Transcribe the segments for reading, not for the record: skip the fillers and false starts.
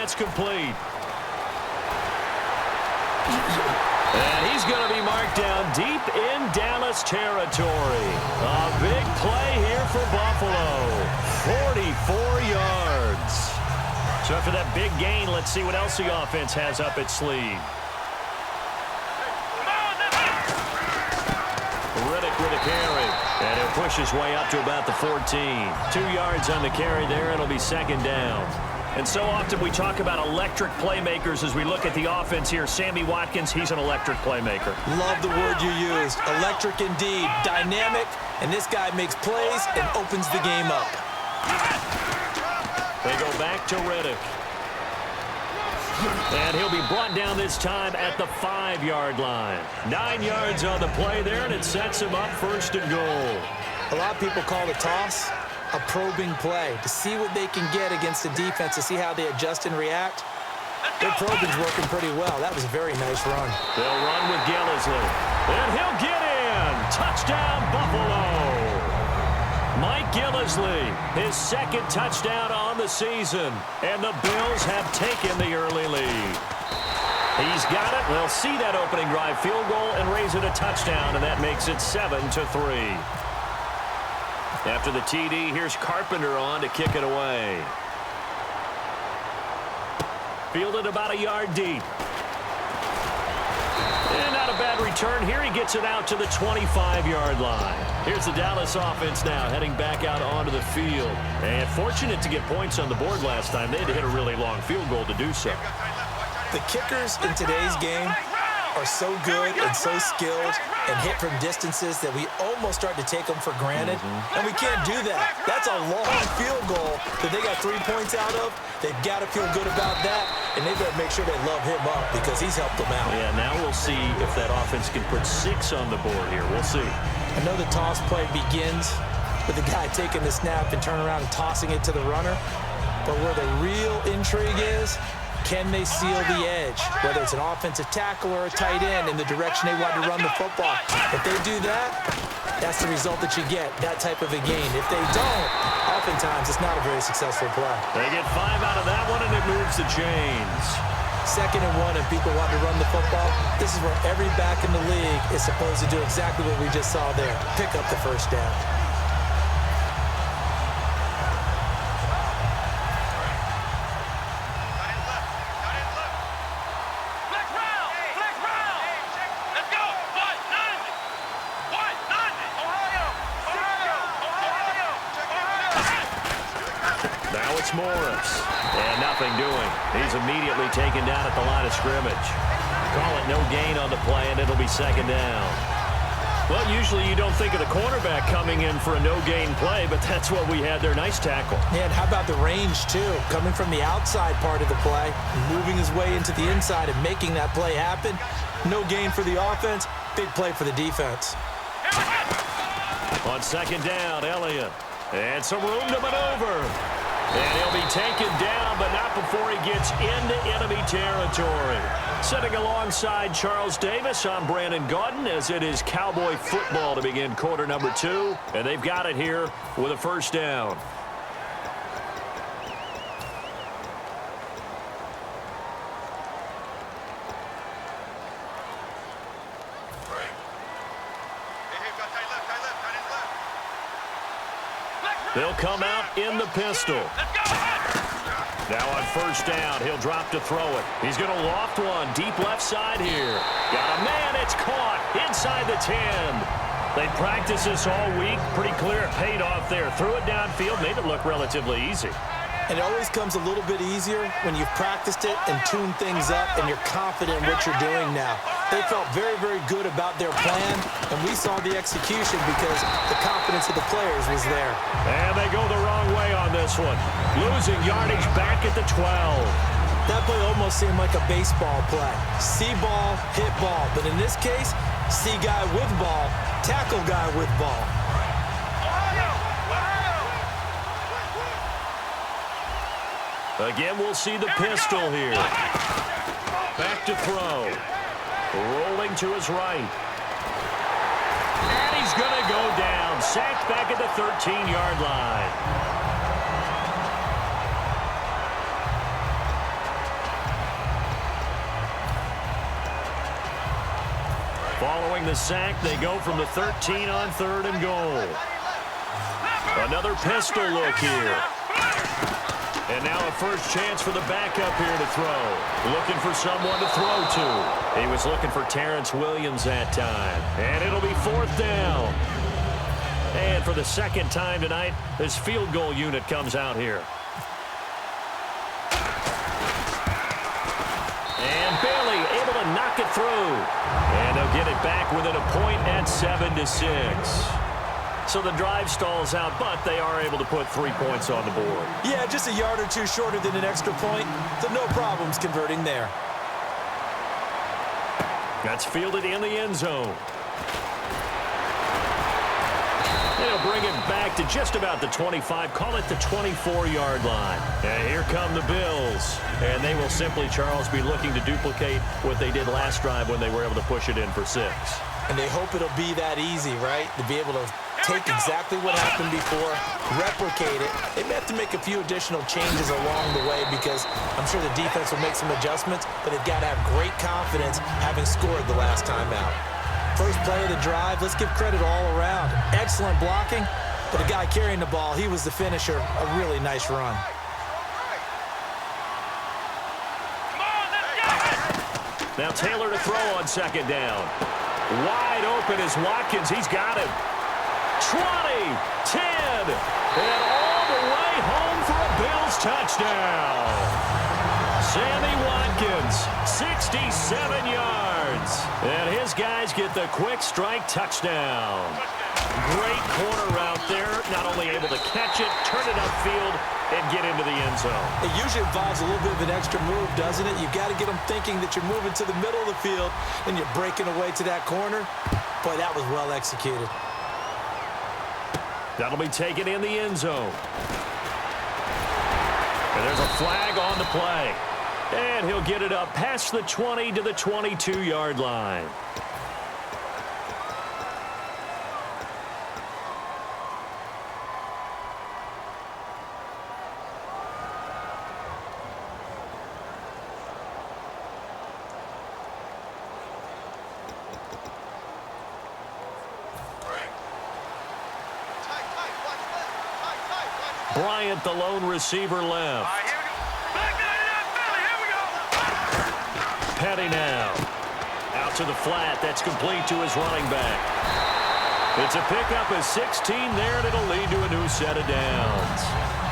that's complete. And he's going to be marked down deep in Dallas territory. A big play here for Buffalo. 44 yards. So after that big gain, let's see what else the offense has up its sleeve. Riddick with a carry. And he'll push his way up to about the 14. 2 yards on the carry there. It'll be second down. And so often we talk about electric playmakers as we look at the offense here. Sammy Watkins, he's an electric playmaker. Love the word you used. Electric indeed. Dynamic. And this guy makes plays and opens the game up. They go back to Riddick. And he'll be brought down this time at the 5-yard line. 9 yards on the play there, and it sets him up first and goal. A lot of people call the toss a probing play to see what they can get against the defense, to see how they adjust and react. Their probing's working pretty well. That was a very nice run. They'll run with Gillislee. And he'll get in. Touchdown, Buffalo. Mike Gillislee, his second touchdown on the season. And the Bills have taken the early lead. He's got it. They'll see that opening drive field goal and raise it a touchdown, and that makes it 7-3. After the TD, here's Carpenter on to kick it away. Fielded about a yard deep. And not a bad return here. He gets it out to the 25-yard line. Here's the Dallas offense now heading back out onto the field. And fortunate to get points on the board last time. They had to hit a really long field goal to do so. The kickers in today's game are so good and so skilled and hit from distances that we almost start to take them for granted. And we can't do that. That's a long field goal that they got 3 points out of. They've got to feel good about that, and they've got to make sure they love him up because he's helped them out. Yeah, now we'll see if that offense can put 6 on the board here. We'll see. I know the toss play begins with the guy taking the snap and turning around and tossing it to the runner. But where the real intrigue is, can they seal the edge, whether it's an offensive tackle or a tight end, in the direction they want to run the football? If they do that, that's the result that you get, that type of a gain. If they don't, oftentimes it's not a very successful play. They get 5 out of that one, and it moves the chains. 2nd and 1, and people want to run the football. This is where every back in the league is supposed to do exactly what we just saw there, pick up the first down. Morris. And nothing doing. He's immediately taken down at the line of scrimmage. Call it no gain on the play, and it'll be second down. Well, usually you don't think of the cornerback coming in for a no-gain play, but that's what we had there. Nice tackle. And how about the range, too? Coming from the outside part of the play, moving his way into the inside and making that play happen. No gain for the offense, big play for the defense. On second down, Elliott. And some room to maneuver. And he'll be taken down, but not before he gets into enemy territory. Sitting alongside Charles Davis, I'm Brandon Gaudin, as it is Cowboy football to begin quarter number 2. And they've got it here with a first down. They'll come out in the pistol. Now on first down, he'll drop to throw it. He's going to loft one deep left side here. Got a man, it's caught inside the 10. They practiced this all week. Pretty clear it paid off there. Threw it downfield, made it look relatively easy. And it always comes a little bit easier when you've practiced it and tuned things up and you're confident in what you're doing now. They felt very, very good about their plan, and we saw the execution because the confidence of the players was there. And they go the wrong way on this one. Losing yardage back at the 12. That play almost seemed like a baseball play. See ball, hit ball. But in this case, see guy with ball, tackle guy with ball. Again, we'll see the pistol here. Back to throw. Rolling to his right. And he's going to go down. Sacked back at the 13-yard line. Following the sack, they go from the 13 on 3rd and goal. Another pistol look here. And now a first chance for the backup here to throw. Looking for someone to throw to. He was looking for Terrence Williams that time. And it'll be 4th down. And for the second time tonight, this field goal unit comes out here. And Bailey able to knock it through. And they'll get it back within a point at 7-6. So the drive stalls out, but they are able to put 3 points on the board. Yeah, just a yard or two shorter than an extra point, so no problems converting there. That's fielded in the end zone. They'll bring it back to just about the 25, call it the 24-yard line. And here come the Bills. And they will simply, Charles, be looking to duplicate what they did last drive when they were able to push it in for 6. And they hope it'll be that easy, right? To be able to take exactly what happened before, replicate it. They may have to make a few additional changes along the way because I'm sure the defense will make some adjustments, but they've got to have great confidence having scored the last time out. First play of the drive, let's give credit all around. Excellent blocking, but the guy carrying the ball, he was the finisher. A really nice run. Now Taylor to throw on 2nd down. Wide open is Watkins. He's got him. 20, 10, and all the way home for a Bills touchdown. Sammy Watkins, 67 yards. And his guys get the quick strike touchdown. Great corner route there. Not only able to catch it, turn it upfield, and get into the end zone. It usually involves a little bit of an extra move, doesn't it? You've got to get them thinking that you're moving to the middle of the field and you're breaking away to that corner. Boy, that was well executed. That'll be taken in the end zone. And there's a flag on the play. And he'll get it up past the 20 to the 22-yard line. Bryant, the lone receiver, left. Petty now. Out to the flat. That's complete to his running back. It's a pickup of 16 there, and it'll lead to a new set of downs.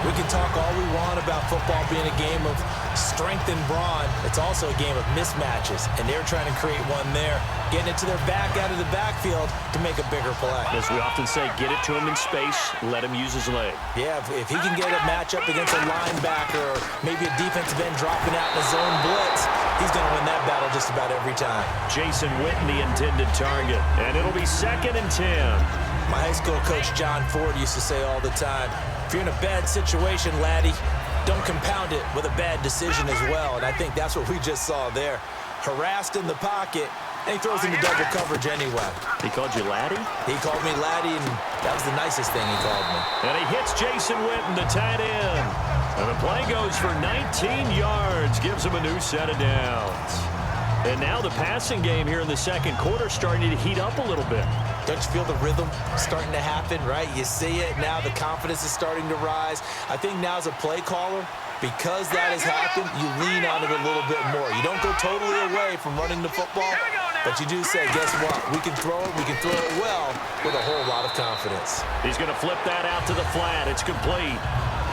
We can talk all we want about football being a game of strength and brawn. It's also a game of mismatches, and they're trying to create one there, getting it to their back out of the backfield to make a bigger play. As we often say, get it to him in space, let him use his leg. Yeah, if he can get a matchup against a linebacker or maybe a defensive end dropping out in a zone blitz, he's going to win that battle just about every time. Jason Witten, the intended target, and it'll be 2nd and 10. My high school coach, John Ford, used to say all the time, if you're in a bad situation, laddie, don't compound it with a bad decision as well. And I think that's what we just saw there. Harassed in the pocket, and he throws into double coverage anyway. He called you laddie? He called me laddie, and that was the nicest thing he called me. And he hits Jason Witten, the tight end. And the play goes for 19 yards, gives him a new set of downs. And now the passing game here in the second quarter starting to heat up a little bit. Don't you feel the rhythm starting to happen, right? You see it now, the confidence is starting to rise. I think now as a play caller, because that has happened, you lean on it a little bit more. You don't go totally away from running the football, but you do say, guess what? We can throw it well with a whole lot of confidence. He's going to flip that out to the flat. It's complete.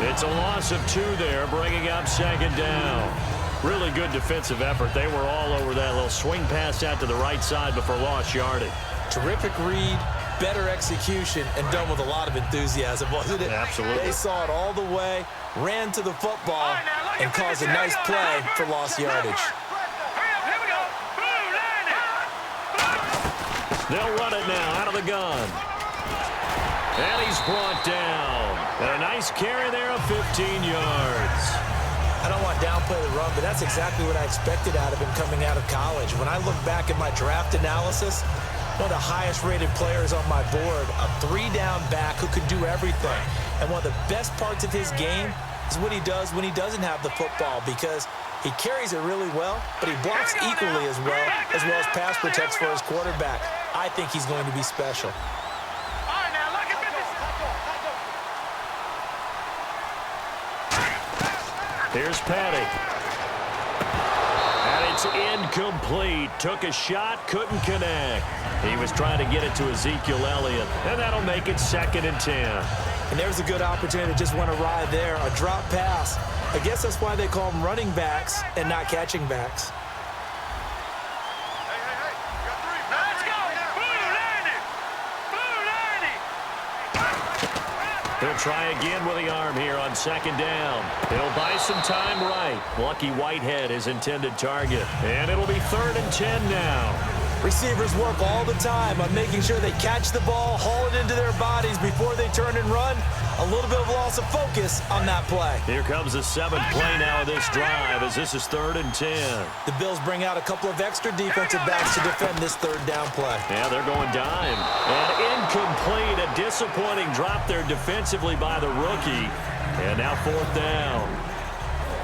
It's a loss of 2 there, bringing up 2nd down. Really good defensive effort. They were all over that little swing pass out to the right side before lost yardage. Terrific read, better execution, and done with a lot of enthusiasm, wasn't it? Absolutely. They saw it all the way, ran to the football, and caused a nice play for lost yardage. They'll run it now out of the gun. And he's brought down. And a nice carry there of 15 yards. I don't want to downplay the run, but that's exactly what I expected out of him coming out of college. When I look back at my draft analysis, one of the highest-rated players on my board, a 3-down back who can do everything. And one of the best parts of his game is what he does when he doesn't have the football, because He carries it really well, but he blocks equally as well as pass protects for his quarterback. I think he's going to be special. Here's Patty. And it's incomplete. Took a shot, couldn't connect. He was trying to get it to Ezekiel Elliott, and that'll make it 2nd and 10. And there's a good opportunity to just want to ride there, a drop pass. I guess that's why they call them running backs and not catching backs. He'll try again with the arm here on 2nd down. He'll buy some time right. Lucky Whitehead, his intended target. And it'll be 3rd and 10 now. Receivers work all the time on making sure they catch the ball, haul it into their bodies before they turn and run. A little bit of loss of focus on that play. Here comes the 7th play now of this drive as this is 3rd and 10. The Bills bring out a couple of extra defensive backs to defend this 3rd down play. Yeah, they're going dime. And incomplete, a disappointing drop there defensively by the rookie. And now 4th down.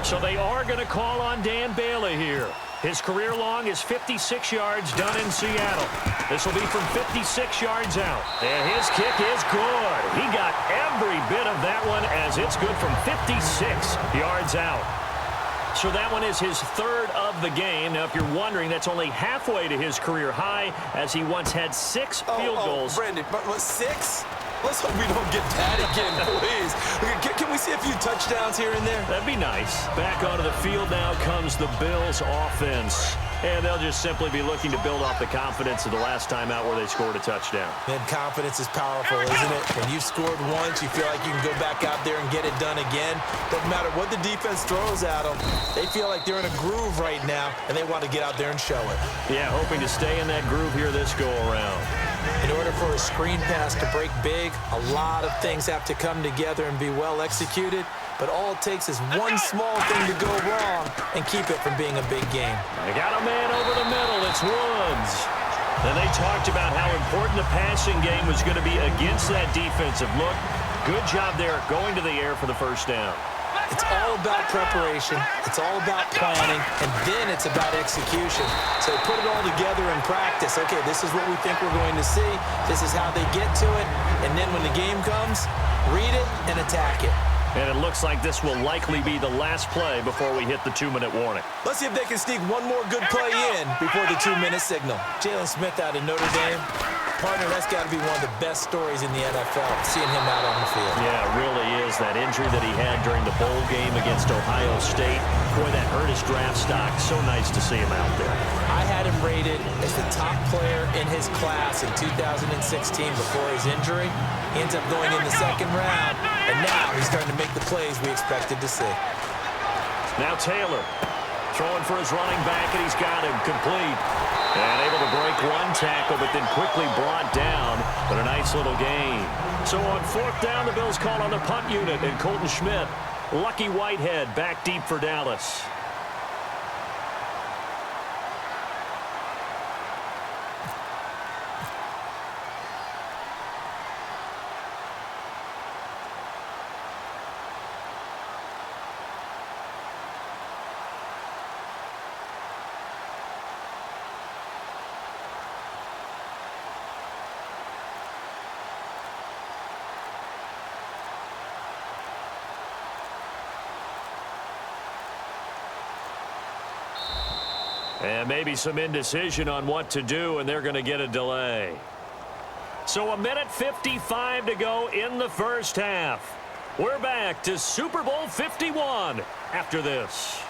So they are going to call on Dan Bailey here. His career long is 56 yards done in Seattle. This will be from 56 yards out. And his kick is good. He got every bit of that one as it's good from 56 yards out. So that one is his 3rd of the game. Now, if you're wondering, that's only halfway to his career high as he once had 6 field goals. Brandon, but 6? Let's hope we don't get that again, please. Can we see a few touchdowns here and there? That'd be nice. Back onto the field now comes the Bills offense. And they'll just simply be looking to build off the confidence of the last time out where they scored a touchdown. Man, confidence is powerful, isn't it? When you've scored once, you feel like you can go back out there and get it done again. Doesn't matter what the defense throws at them. They feel like they're in a groove right now, and they want to get out there and show it. Yeah, hoping to stay in that groove here this go-around. In order for a screen pass to break big, a lot of things have to come together and be well executed. But all it takes is one small thing to go wrong and keep it from being a big game. They got a man over the middle. It's Woods. And they talked about how important the passing game was going to be against that defensive look. Good job there going to the air for the 1st down. It's all about preparation. It's all about planning. And then it's about execution. So they put it all together in practice. Okay, this is what we think we're going to see. This is how they get to it. And then when the game comes, read it and attack it. And it looks like this will likely be the last play before we hit the 2-minute warning. Let's see if they can sneak one more good play in before the 2-minute signal. Jalen Smith out of Notre Dame. Partner, that's got to be one of the best stories in the NFL, seeing him out on the field. Yeah, it really is. That injury that he had during the bowl game against Ohio State, boy, that hurt his draft stock. So nice to see him out there. I had him rated as the top player in his class in 2016 before his injury. He ends up going in the 2nd round, and now he's starting to make the plays we expected to see. Now Taylor throwing for his running back, and he's got him complete. And able to break one tackle, but then quickly brought down. But a nice little gain. So on 4th down, the Bills call on the punt unit, and Colton Schmidt, Lucky Whitehead back deep for Dallas. And maybe some indecision on what to do, and they're going to get a delay. So 1:55 to go in the 1st half. We're back to Super Bowl 51 after this.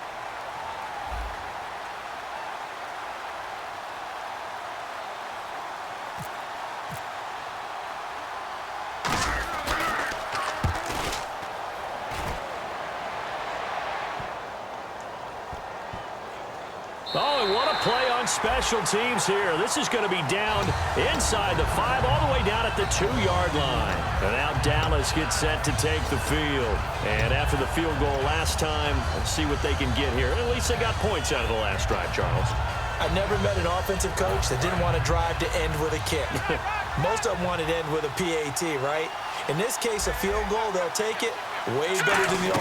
Oh, and what a play on special teams here. This is going to be down inside the 5, all the way down at the 2-yard line. And now Dallas gets set to take the field. And after the field goal last time, let's see what they can get here. At least they got points out of the last drive, Charles. I never met an offensive coach that didn't want to drive to end with a kick. Most of them wanted to end with a PAT, right? In this case, a field goal, they'll take it. Way better than the